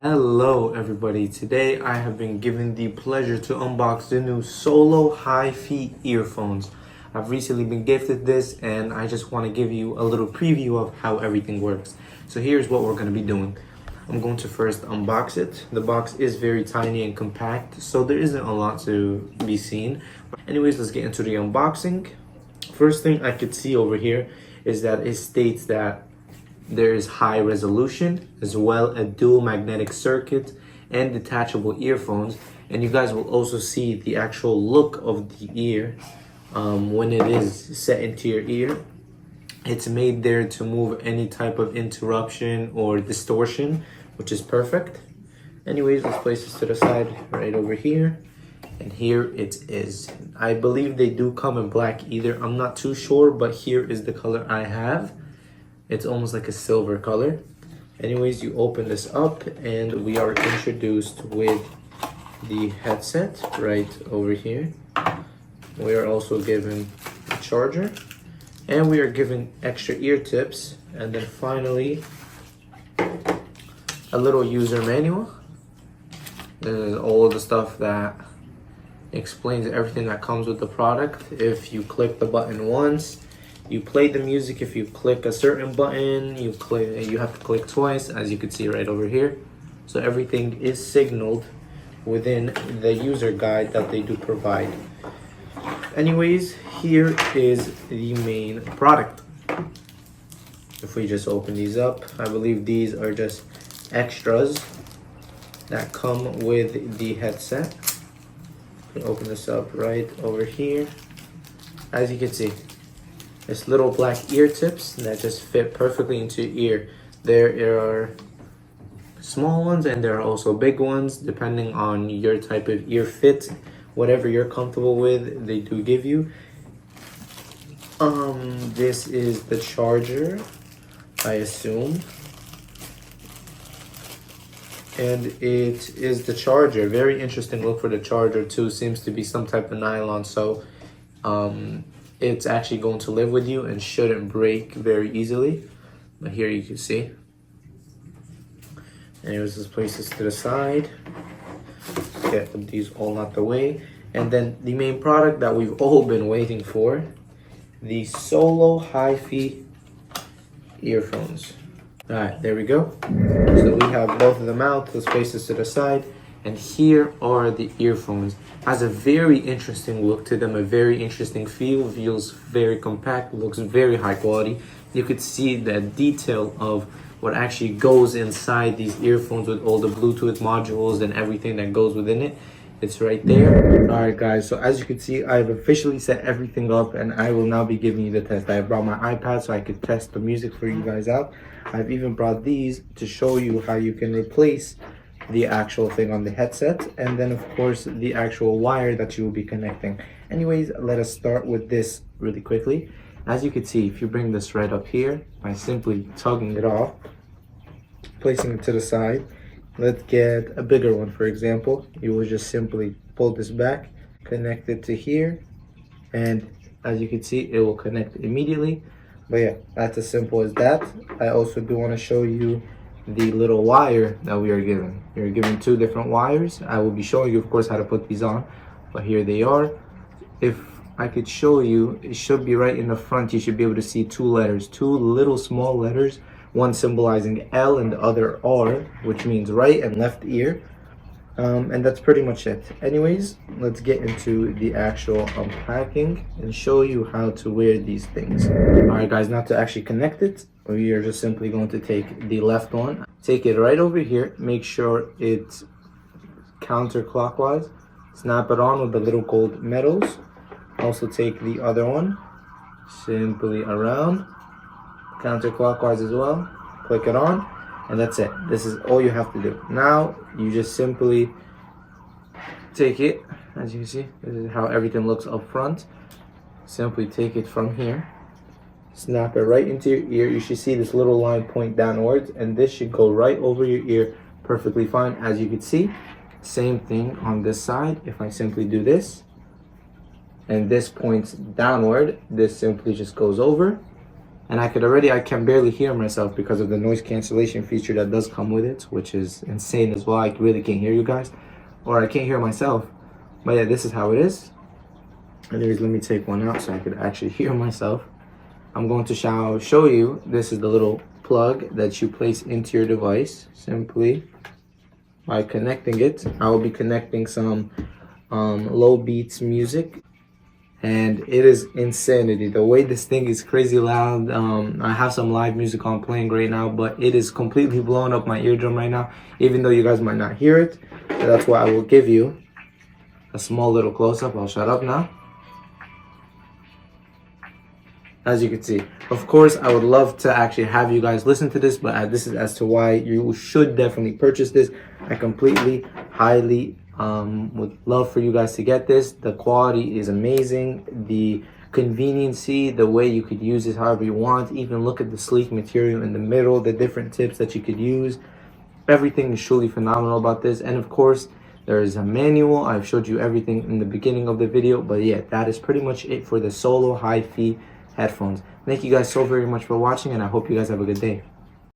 Hello everybody, today I have been given the pleasure to unbox the new Solo Hi-Fi earphones. I've recently been gifted this and I just want to give you a little preview of how everything works. So here's what we're going to be doing. I'm going to first unbox it. The box is very tiny and compact, so there isn't a lot to be seen. Anyways, let's get into the unboxing. First thing I could see over here is that it states that there is high resolution, as well a dual magnetic circuit and detachable earphones. And you guys will also see the actual look of the ear when it is set into your ear. It's made there to move any type of interruption or distortion, which is perfect. Anyways, let's place this to the side right over here. And here it is. I believe they do come in black either. I'm not too sure, but here is the color I have. It's almost like a silver color. Anyways, you open this up and we are introduced with the headset right over here. We are also given a charger and we are given extra ear tips, and then finally a little user manual. This is all of the stuff that explains everything that comes with the product. If you click the button once, you play the music. If you click a certain button, you have to click twice, as you can see right over here. So everything is signaled within the user guide that they do provide. Anyways, here is the main product. If we just open these up, I believe these are just extras that come with the headset. We open this up right over here. As you can see, it's little black ear tips that just fit perfectly into your ear. There are small ones and there are also big ones, depending on your type of ear fit. Whatever you're comfortable with, they do give you. This is the charger, I assume. And it is the charger. Very interesting look for the charger too. Seems to be some type of nylon, so it's actually going to live with you and shouldn't break very easily. But here you can see. Anyways, let's place this to the side. Get these all out the way. And then the main product that we've all been waiting for, the Solo Hi-Fi earphones. All right, there we go. So we have both of them out. Let's place this to the side. And here are the earphones. Has a very interesting look to them, a very interesting feel. Feels very compact, looks very high quality. You could see the detail of what actually goes inside these earphones with all the Bluetooth modules and everything that goes within it. It's right there. All right, guys, so as you can see, I've officially set everything up and I will now be giving you the test. I brought my iPad so I could test the music for you guys out. I've even brought these to show you how you can replace the actual thing on the headset, and then of course the actual wire that you will be connecting. Anyways, let us start with this really quickly. As you can see, if you bring this right up here by simply tugging it off, placing it to the side, let's get a bigger one. For example, you will just simply pull this back, connect it to here, and as you can see, it will connect immediately. But yeah, that's as simple as that. I also do want to show you the little wire that we are given. You're given two different wires. I will be showing you, of course, how to put these on, but here they are. If I could show you, it should be right in the front. You should be able to see two letters, two little small letters, one symbolizing L and the other R, which means right and left ear. And that's pretty much it. Anyways, let's get into the actual unpacking and show you how to wear these things. All right, guys, now to actually connect it, we are just simply going to take the left one, take it right over here, make sure it's counterclockwise, snap it on with the little gold medals. Also take the other one, simply around, counterclockwise as well, click it on, and that's it. This is all you have to do. Now you just simply take it. As you can see, this is how everything looks up front. Simply take it from here, snap it right into your ear. You should see this little line point downwards, and this should go right over your ear perfectly fine. As you can see, same thing on this side. If I simply do this and this points downward, this simply just goes over. And I can barely hear myself because of the noise cancellation feature that does come with it, which is insane as well. I really can't hear you guys, or I can't hear myself. But yeah, this is how it is. Anyways, let me take one out so I could actually hear myself. I'm going to show you, this is the little plug that you place into your device simply by connecting it. I will be connecting some low beats music, and it is insanity. The way this thing is crazy loud. I have some live music on playing right now, but it is completely blowing up my eardrum right now, even though you guys might not hear it. So that's why I will give you a small little close-up. I'll shut up now. As you can see, of course, I would love to actually have you guys listen to this, but this is as to why you should definitely purchase this. I completely, highly would love for you guys to get this. The quality is amazing. The conveniency, the way you could use this however you want. Even look at the sleek material in the middle, the different tips that you could use. Everything is truly phenomenal about this. And of course, there is a manual. I've showed you everything in the beginning of the video, but yeah, that is pretty much it for the Solo Hi-Fi headphones. Thank you guys so very much for watching, and I hope you guys have a good day.